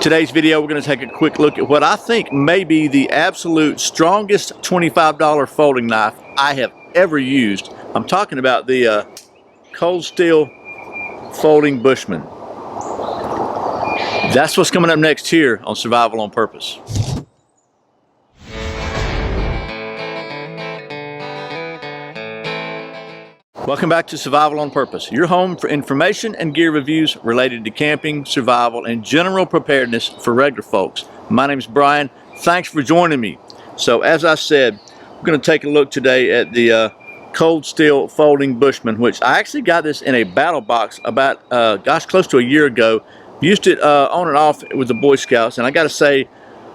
In today's video, we're going to take a quick look at what I think may be the absolute strongest $25 folding knife I have ever used. I'm talking about the Cold Steel Folding Bushman. That's what's coming up next here on Survival on Purpose. Welcome back to Survival on Purpose, your home for information and gear reviews related to camping, survival, and general preparedness for regular folks. My name is Brian. Thanks for joining me. So as I said, we're going to take a look today at the Cold Steel Folding Bushman, which I actually got this in a battle box about, close to a year ago. Used it on and off with the Boy Scouts, and I got to say,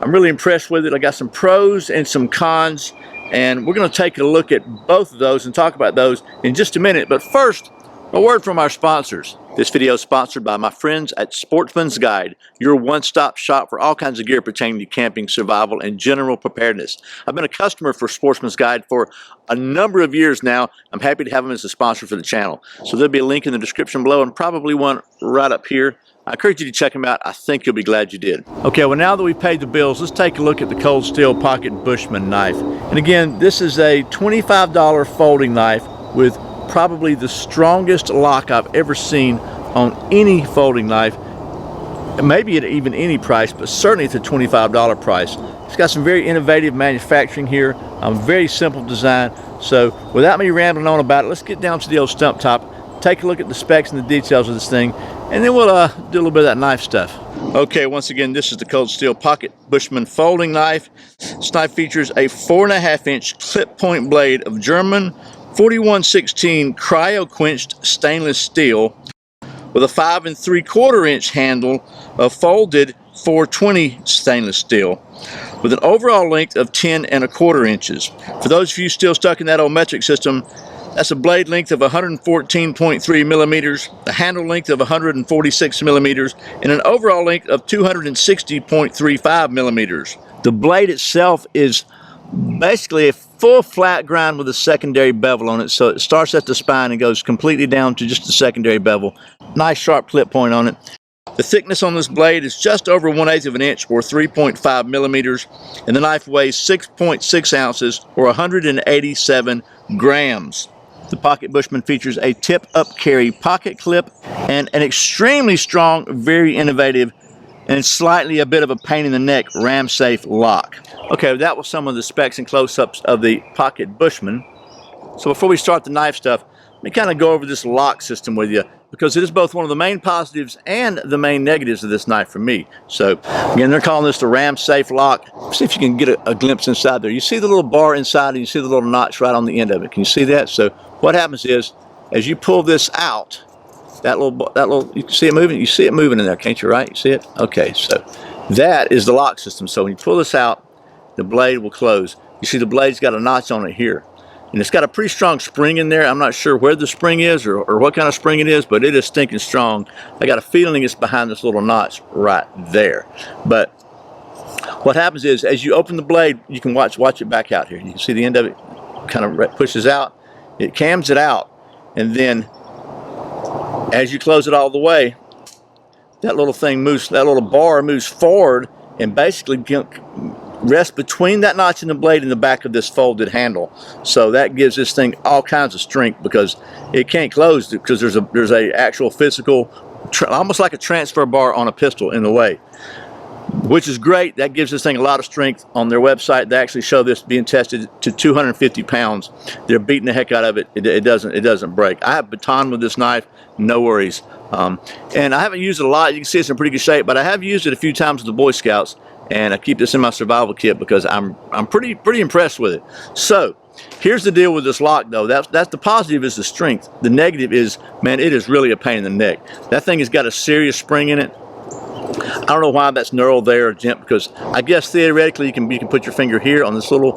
I'm really impressed with it. I got some pros and some cons, and we're going to take a look at both of those and talk about those in just a minute. But first, a word from our sponsors. This video is sponsored by my friends at Sportsman's Guide, your one-stop shop for all kinds of gear pertaining to camping, survival, and general preparedness. I've been a customer for Sportsman's Guide for a number of years now. I'm happy to have them as a sponsor for the channel. So there'll be a link in the description below and probably one right up here. I encourage you to check them out. I think you'll be glad you did. Okay, well, now that we've paid the bills, let's take a look at the Cold Steel Pocket Bushman knife. And again, this is a $25 folding knife with probably the strongest lock I've ever seen on any folding knife, maybe at even any price, but certainly at the $25 price. It's got some very innovative manufacturing here, very simple design. So without me rambling on about it, let's get down to the old stump top, take a look at the specs and the details of this thing, and then we'll do a little bit of that knife stuff. Okay, once again, this is the Cold Steel Pocket Bushman folding knife. This knife features a 4.5-inch clip point blade of German 4116 cryo-quenched stainless steel with a 5 3/4-inch handle of folded 420 stainless steel with an overall length of 10 1/4 inches. For those of you still stuck in that old metric system, that's a blade length of 114.3 millimeters, a handle length of 146 millimeters, and an overall length of 260.35 millimeters. The blade itself is basically a full flat grind with a secondary bevel on it, so it starts at the spine and goes completely down to just the secondary bevel. Nice sharp clip point on it. The thickness on this blade is just over 1/8 of an inch, or 3.5 millimeters, and the knife weighs 6.6 ounces or 187 grams. The Pocket Bushman features a tip-up carry pocket clip and an extremely strong, very innovative, and slightly a bit of a pain in the neck ram-safe lock. Okay, that was some of the specs and close-ups of the Pocket Bushman. So before we start the knife stuff, let me kind of go over this lock system with you, because it is both one of the main positives and the main negatives of this knife for me. So again, they're calling this the ram-safe lock. See if you can get a glimpse inside there. You see the little bar inside, and you see the little notch right on the end of it. Can you see that? So what happens is, as you pull this out, that little, you can see it moving. You see it moving in there, can't you? Right? You see it? Okay, so that is the lock system. So when you pull this out, the blade will close. You see the blade's got a notch on it here, and it's got a pretty strong spring in there. I'm not sure where the spring is or what kind of spring it is, but it is stinking strong. I got a feeling it's behind this little notch right there. But what happens is, as you open the blade, you can watch it back out here. You can see the end of it kind of pushes out. It cams it out, and then as you close it all the way, that little thing moves, that little bar moves forward and basically rests between that notch in the blade and the back of this folded handle. So that gives this thing all kinds of strength, because it can't close because there's a actual physical, almost like a transfer bar on a pistol in the way, which is great. That gives this thing a lot of strength. On their website, they actually show this being tested to 250 pounds. They're beating the heck out of it. It doesn't break. I have baton with this knife, no worries. And I haven't used it a lot. You can see it's in pretty good shape, but I have used it a few times with the Boy Scouts, and I keep this in my survival kit because I'm pretty impressed with it. So here's the deal with this lock, though. That's the positive, is the strength. The negative is, man, it is really a pain in the neck. That thing has got a serious spring in it. I don't know why that's knurled there, or gent, because I guess theoretically you can put your finger here on this little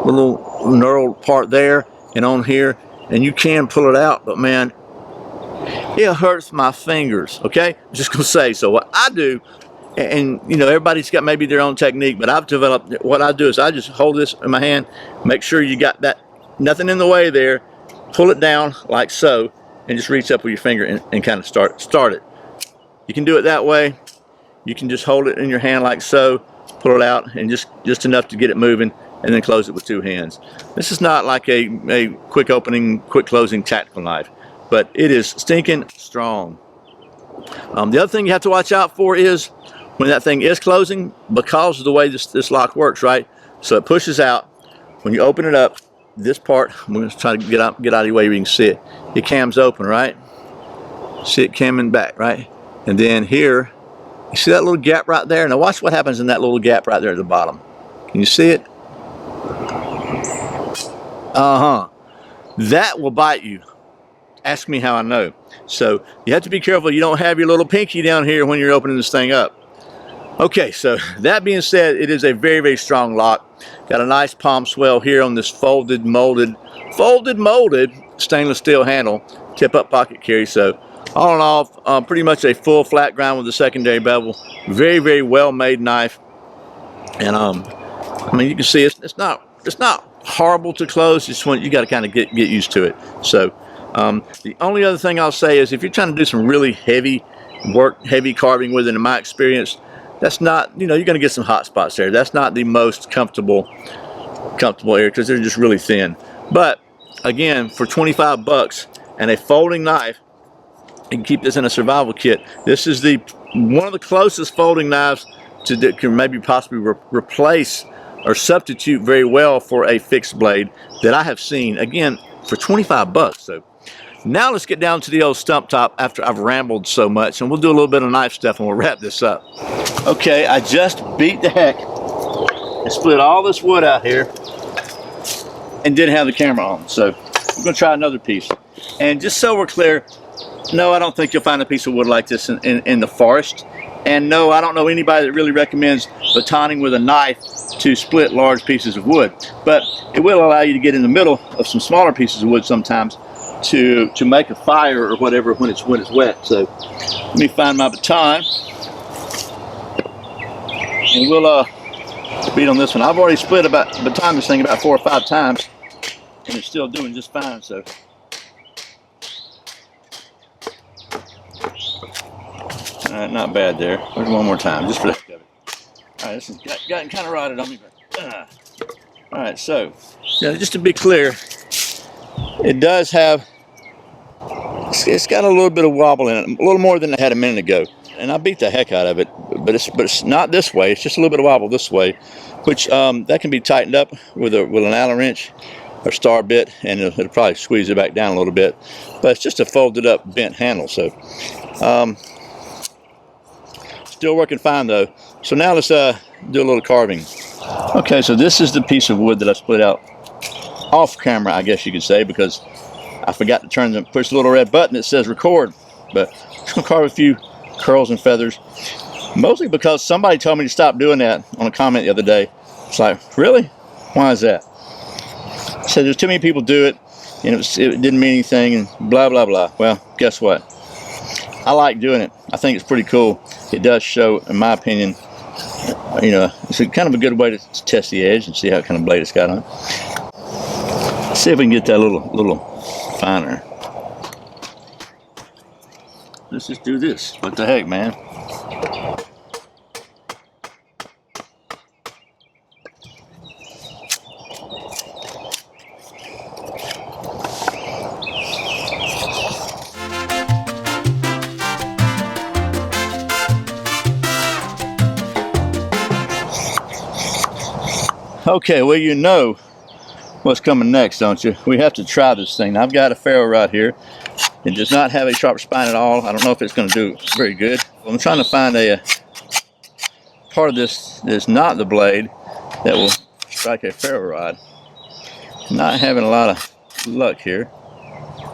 knurled part there and on here, and you can pull it out, but man, it hurts my fingers. Okay, I'm just gonna say. So what I do, and you know, everybody's got maybe their own technique, but I've developed, what I do is I just hold this in my hand, make sure you got that, nothing in the way there, pull it down like so, and just reach up with your finger and kind of start it. You can do it that way. you can just hold it in your hand like so, pull it out, and just enough to get it moving, and then close it with 2 hands. This is not like a quick opening, quick closing tactical knife, but it is stinking strong. The other thing you have to watch out for is when that thing is closing, because of the way this lock works, right? So it pushes out. When you open it up, this part, I'm going to try to get out of your way where you can see it. It cams open, right? See it camming back, right? And then here, you see that little gap right there? Now watch what happens in that little gap right there at the bottom. Can you see it? That will bite you. Ask me how I know. So you have to be careful you don't have your little pinky down here when you're opening this thing up. Okay, so that being said, it is a very, very strong lock. Got a nice palm swell here on this folded molded stainless steel handle, tip up pocket carry. So all in all, pretty much a full flat grind with a secondary bevel. Very, very well made knife. And I mean, you can see it's not horrible to close. It's when you got to kind of get used to it. So the only other thing I'll say is if you're trying to do some really heavy work, heavy carving with it, in my experience, that's not, you know, you're going to get some hot spots there. That's not the most comfortable area because they're just really thin. But again, for 25 bucks and a folding knife, you can keep this in a survival kit. This is one of the closest folding knives that can maybe possibly replace or substitute very well for a fixed blade that I have seen. Again, for 25 bucks. So now let's get down to the old stump top after I've rambled so much, and we'll do a little bit of knife stuff and we'll wrap this up. Okay, I just beat the heck and split all this wood out here and didn't have the camera on. So I'm gonna try another piece. And just so we're clear, no, I don't think you'll find a piece of wood like this in the forest. And no, I don't know anybody that really recommends batoning with a knife to split large pieces of wood. But it will allow you to get in the middle of some smaller pieces of wood sometimes to make a fire or whatever when it's wet. So let me find my baton, and we'll beat on this one. I've already baton this thing about 4 or 5 times, and it's still doing just fine. So not bad there. There's one more time, just for the heck of it. All right, this has gotten kind of rotted on me. But, all right, so yeah, just to be clear, it does have, it's got a little bit of wobble in it, a little more than it had a minute ago. And I beat the heck out of it, but it's not this way. It's just a little bit of wobble this way, which that can be tightened up with an Allen wrench or star bit, and it'll probably squeeze it back down a little bit. But it's just a folded up bent handle. So still working fine though. So now let's do a little carving. Okay, so this is the piece of wood that I split out off camera, I guess you could say, because I forgot to push the little red button that says record. But I'm just gonna carve a few curls and feathers, mostly because somebody told me to stop doing that on a comment the other day. It's like, really? Why is that? I said there's too many people do it, and it didn't mean anything, and blah blah blah. Well, guess what? I like doing it. I think it's pretty cool. It does show, in my opinion, you know, it's kind of a good way to test the edge and see how kind of blade it's got on it. Let's see if we can get that a little finer. Let's just do this. What the heck, man? Okay, well, you know what's coming next, don't you? We have to try this thing. I've got a ferro rod here. It does not have a sharp spine at all. I don't know if it's going to do very good. I'm trying to find a part of this that's not the blade that will strike a ferro rod. Not having a lot of luck here.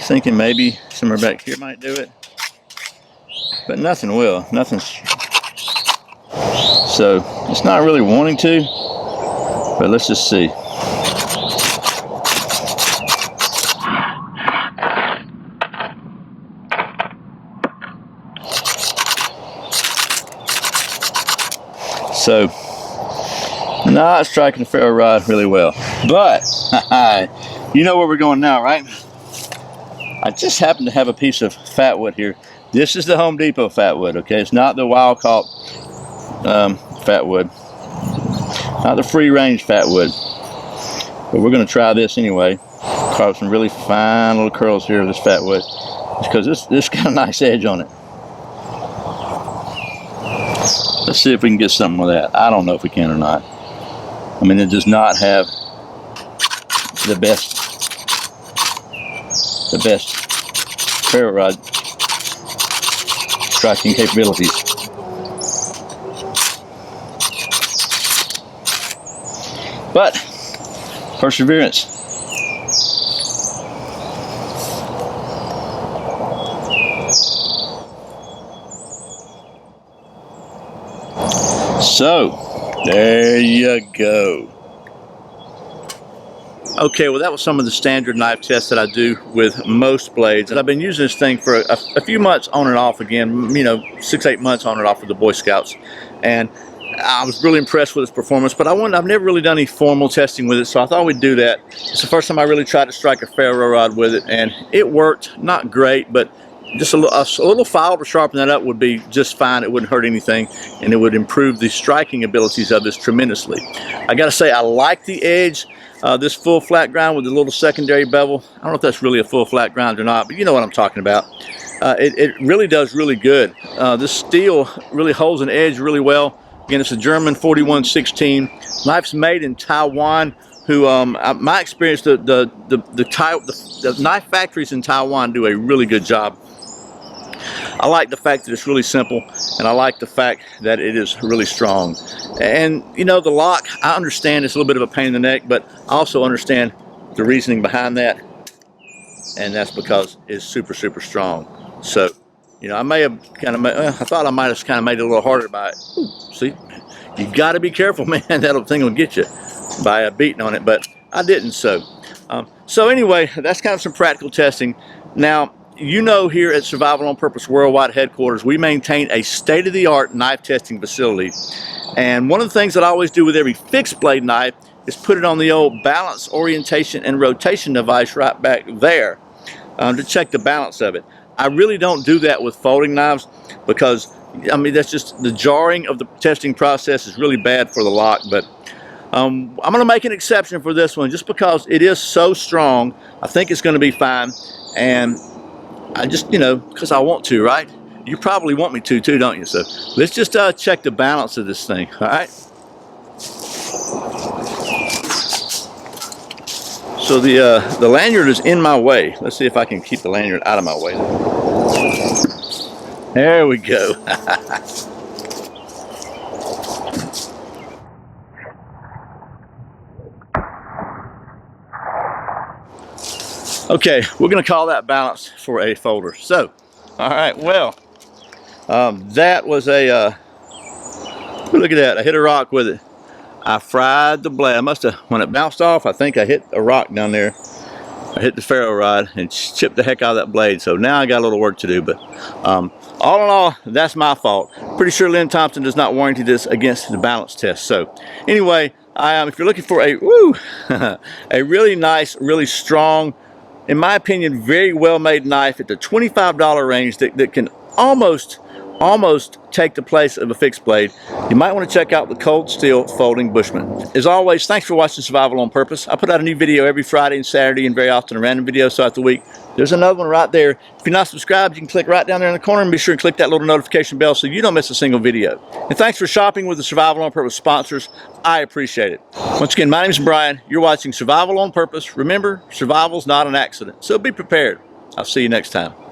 Thinking maybe somewhere back here might do it, but nothing will. Nothing's. So it's not really wanting to, but let's just see. So, not striking the ferro rod really well, but you know where we're going now, right? I just happen to have a piece of fat wood here. This is the Home Depot fat wood, okay? It's not the wild caught fat wood. Not the free range fat wood. But we're going to try this anyway. Carve some really fine little curls here of this fat wood. Because this got a nice edge on it. Let's see if we can get something with that. I don't know if we can or not. I mean, it does not have the best ferro rod striking capabilities. But perseverance. So, there you go. Okay, well that was some of the standard knife tests that I do with most blades. And I've been using this thing for a few months on and off again, you know, 6-8 months on and off with the Boy Scouts. And I was really impressed with its performance, but I've never really done any formal testing with it, so I thought we'd do that. It's the first time I really tried to strike a ferro rod with it, and it worked. Not great, but just a little file to sharpen that up would be just fine. It wouldn't hurt anything, and it would improve the striking abilities of this tremendously. I gotta say, I like the edge. This full flat grind with the little secondary bevel. I don't know if that's really a full flat grind or not, but you know what I'm talking about. It really does really good. This steel really holds an edge really well. Again, it's a German 4116. Knife's made in Taiwan. Who, my experience, the knife factories in Taiwan do a really good job. I like the fact that it's really simple, and I like the fact that it is really strong. And you know, the lock, I understand it's a little bit of a pain in the neck, but I also understand the reasoning behind that, and that's because it's super, super strong. So, you know, I may have kind of, I thought I might have kind of made it a little harder by it. Ooh, see, you got to be careful, man. That thing will get you by beating on it, but I didn't. So anyway, that's kind of some practical testing. Now, you know, here at Survival on Purpose Worldwide headquarters, we maintain a state-of-the-art knife testing facility. And one of the things that I always do with every fixed blade knife is put it on the old balance, orientation, and rotation device right back there to check the balance of it. I really don't do that with folding knives because, I mean, that's just the jarring of the testing process is really bad for the lock. But I'm going to make an exception for this one just because it is so strong. I think it's going to be fine. And I just, you know, because I want to, right? You probably want me to too, don't you? So let's just check the balance of this thing, all right? So the lanyard is in my way. Let's see if I can keep the lanyard out of my way. There we go. Okay, we're going to call that balance for a folder. So, all right, well, that was a, look at that, I hit a rock with it. I fried the blade. I must have, when it bounced off, I think I hit a rock down there. I hit the ferro rod and chipped the heck out of that blade. So now I got a little work to do, but all in all, that's my fault. Pretty sure Lynn Thompson does not warranty this against the balance test. So anyway, if you're looking for a, a really nice, really strong, in my opinion, very well-made knife at the $25 range that can almost take the place of a fixed blade, you might want to check out the Cold Steel Folding Bushman. As always, thanks for watching Survival on Purpose. I put out a new video every Friday and Saturday, and very often a random video throughout the week. There's another one right there. If you're not subscribed, you can click right down there in the corner and be sure to click that little notification bell so you don't miss a single video. And thanks for shopping with the Survival on Purpose sponsors. I appreciate it. Once again, my name is Brian. You're watching Survival on Purpose. Remember, survival's not an accident, so be prepared. I'll see you next time.